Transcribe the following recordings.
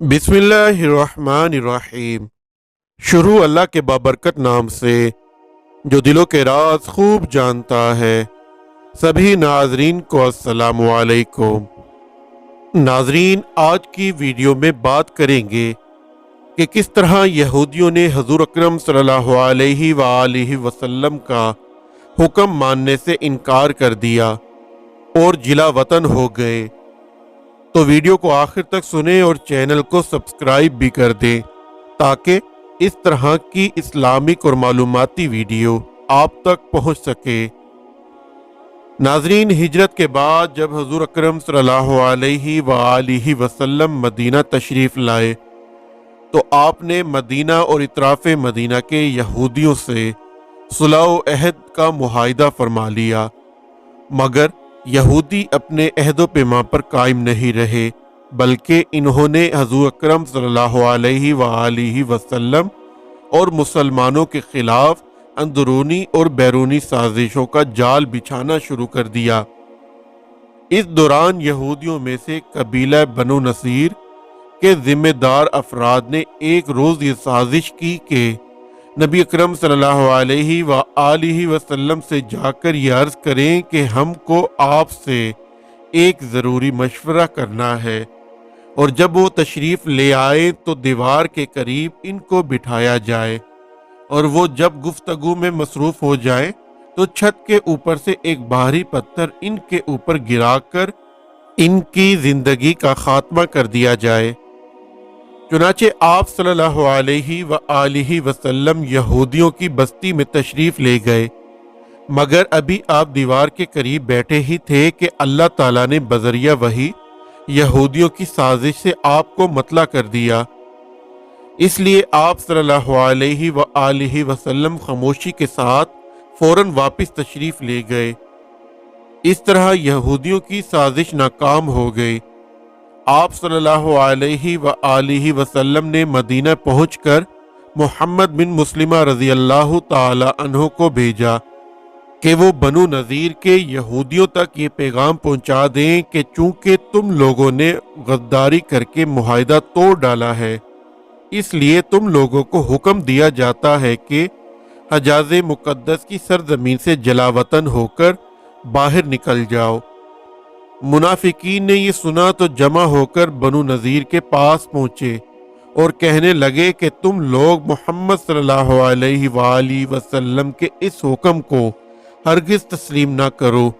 बिस्मिल्लाहिर्रहमानिर्रहीम। शुरू अल्लाह के बाबरकत नाम से जो दिलों के राज खूब जानता है। सभी नाजरीन को अस्सलामु अलैकुम। नाजरीन, आज की वीडियो में बात करेंगे कि किस तरह यहूदियों ने हजूर अकरम सल्लल्लाहु अलैहि वसल्लम का हुक्म मानने से इनकार कर दिया और जिला वतन हो गए। तो वीडियो को आखिर तक सुने और चैनल को सब्सक्राइब भी कर दें ताकि इस तरह की इस्लामिक और मालूमाती वीडियो आप तक पहुंच सके। नाजरीन, हिजरत के बाद जब हजूर अकरम सल्लल्लाहु अलैहि वसल्लम मदीना तशरीफ़ लाए तो आपने मदीना और इतराफ़ मदीना के यहूदियों से सुलह अहद का मुआहिदा फरमा लिया, मगर यहूदी अहद व पैमा पर कायम नहीं रहे, बल्कि इन्होंने हजूर अकरम सल्लल्लाहु अलैहि वसल्लम और मुसलमानों के खिलाफ अंदरूनी और बैरूनी साजिशों का जाल बिछाना शुरू कर दिया। इस दौरान यहूदियों में से कबीला बनु नसीर के जिम्मेदार अफराद ने एक रोज़ ये साजिश की कि नबी अकरम सल्लल्लाहु अलैहि वसल्लम से जाकर ये अर्ज़ करें कि हमको आपसे एक ज़रूरी मशवरा करना है, और जब वो तशरीफ़ ले आए तो दीवार के करीब इनको बिठाया जाए, और वो जब गुफ्तगू में मसरूफ़ हो जाए तो छत के ऊपर से एक भारी पत्थर इनके ऊपर गिराकर इनकी ज़िंदगी का खात्मा कर दिया जाए। चुनाचे आप सल्लल्लाहु अलैहि वसल्लम यहूदियों की बस्ती में तशरीफ़ ले गए, मगर अभी आप दीवार के करीब बैठे ही थे कि अल्लाह ताला ने बज़रिया वही यहूदियों की साजिश से आपको मतला कर दिया। इसलिए आप सल्लल्लाहु अलैहि वसल्लम खामोशी के साथ फ़ौरन वापस तशरीफ़ ले गए। इस तरह यहूदियों की साजिश नाकाम हो गई। आप सल्लल्लाहु अलैहि वसल्लम ने मदीना पहुंचकर मोहम्मद बिन मुस्लिमा रज़ी अल्लाह ताला अन्हु को भेजा कि वो बनु नज़ीर के यहूदियों तक ये पैगाम पहुंचा दें कि चूंकि तुम लोगों ने गद्दारी करके मुआहिदा तोड़ डाला है, इसलिए तुम लोगों को हुक्म दिया जाता है कि हजाज मुकद्दस की सरजमीन से जलावतन होकर बाहर निकल जाओ। मुनाफिकीन ने ये सुना तो जमा होकर बनु नज़ीर के पास पहुंचे और कहने लगे कि तुम लोग मोहम्मद सल्लल्लाहु अलैहि वसल्लम के इस हुक्म को हरगिज तस्लीम ना करो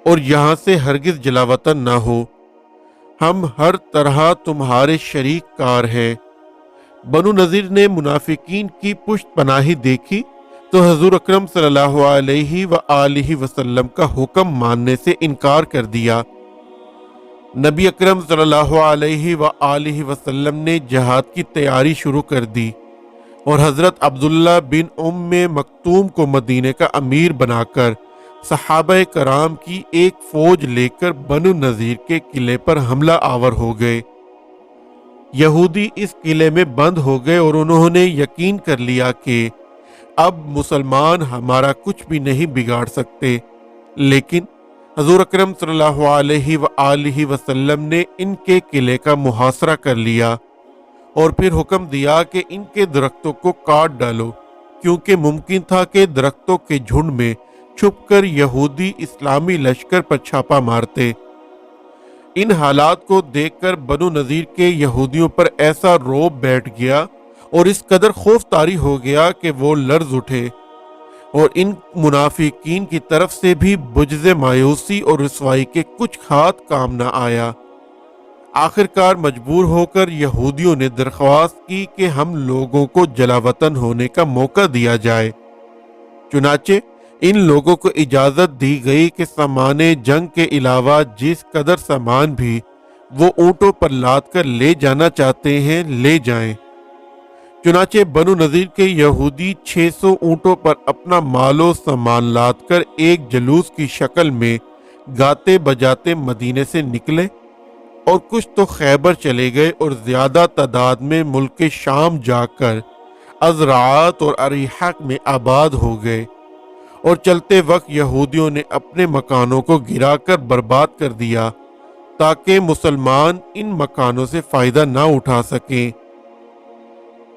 और यहाँ से हरगिज जलावतन ना हो। हम हर तरह तुम्हारे शरीक कार हैं। बनु नज़ीर ने मुनाफिकीन की पुष्ट पनाही देखी तो हजूर अकरम सल्लल्लाहु अलैहि वसल्लम का हुक्म मानने से इनकार कर दिया। नबी अकरम सल्लल्लाहु अलैहि वसल्लम ने जहाद की तैयारी शुरू कर दी और हज़रत अब्दुल्ला बिन उम्मे मक्तूम को मदीने का अमीर बनाकर सहाबा कराम की एक फौज लेकर बनु नज़ीर के किले पर हमला आवर हो गए। यहूदी इस किले में बंद हो गए और उन्होंने यकीन कर लिया कि अब मुसलमान हमारा कुछ भी नहीं बिगाड़ सकते, लेकिन हजूर अकरम सल्लल्लाहु अलैहि वसल्लम ने इनके किले का मुहासरा कर लिया और फिर हुक्म दिया कि इनके दरख्तों को काट डालो, क्योंकि मुमकिन था कि दरख्तों के झुंड में छुपकर यहूदी इस्लामी लश्कर पर छापा मारते। इन हालात को देखकर बनु नज़ीर के यहूदियों पर ऐसा रौब बैठ गया और इस कदर खौफ तारी हो गया कि वो लर्ज उठे, और इन मुनाफिकीन की तरफ से भी बुज़्ज़ मायूसी और रुसवाई के कुछ हाथ काम न आया। आखिरकार मजबूर होकर यहूदियों ने दरख्वास्त की कि हम लोगों को जलावतन होने का मौका दिया जाए। चुनाचे इन लोगों को इजाज़त दी गई कि सामाने जंग के अलावा जिस कदर सामान भी वो ऊँटों पर लाद कर ले जाना चाहते हैं ले जाएं। चुनाचे बनु नज़ीर के यहूदी 600 ऊँटों पर अपना मालो सामान लाद कर एक जलूस की शक्ल में गाते बजाते मदीने से निकले, और कुछ तो खैबर चले गए और ज़्यादा तादाद में मुल्क शाम जाकर अज़रात और अरीहक में आबाद हो गए, और चलते वक्त यहूदियों ने अपने मकानों को गिराकर बर्बाद कर दिया تاکہ مسلمان ان مکانوں سے فائدہ نہ اٹھا سکیں۔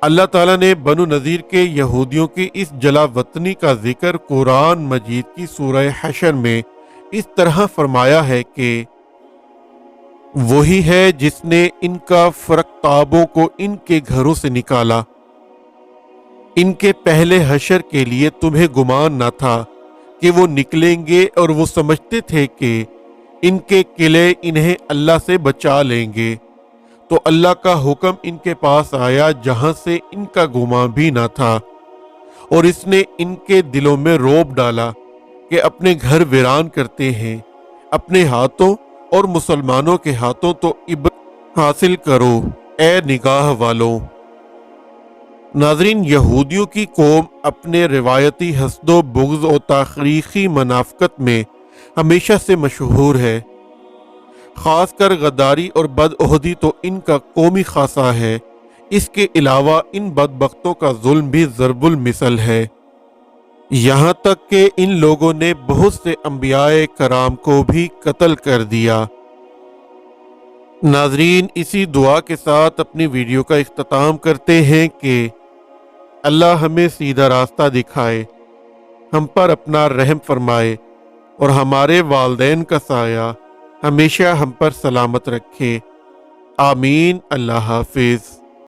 اللہ تعالیٰ نے بنو نذیر کے یہودیوں کی اس جلا وطنی کا ذکر قرآن مجید کی سورہ حشر میں اس طرح فرمایا ہے کہ وہی ہے جس نے ان کا فرقتابوں کو ان کے گھروں سے نکالا۔ ان کے پہلے حشر کے لیے تمہیں گمان نہ تھا کہ وہ نکلیں گے، اور وہ سمجھتے تھے کہ ان کے قلعے انہیں اللہ سے بچا لیں گے، تو اللہ کا حکم ان کے پاس آیا جہاں سے ان کا گمان بھی نہ تھا، اور اس نے ان کے دلوں میں رعب ڈالا کہ اپنے گھر ویران کرتے ہیں۔ اپنے ہاتھوں اور مسلمانوں کے ہاتھوں تو عبرت حاصل کرو اے نگاہ والوں۔ ناظرین، یہودیوں کی قوم اپنے روایتی حسد و بغض اور تاریخی منافقت میں ہمیشہ سے مشہور ہے۔ خاص کر غداری اور بدعہدی تو ان کا قومی خاصہ ہے۔ اس کے علاوہ ان بدبختوں کا ظلم بھی ضرب المثل ہے، یہاں تک کہ ان لوگوں نے بہت سے انبیاء کرام کو بھی قتل کر دیا۔ ناظرین، اسی دعا کے ساتھ اپنی ویڈیو کا اختتام کرتے ہیں کہ اللہ ہمیں سیدھا راستہ دکھائے، ہم پر اپنا رحم فرمائے، اور ہمارے والدین کا سایہ ہمیشہ ہم پر سلامت رکھے۔ آمین۔ اللہ حافظ۔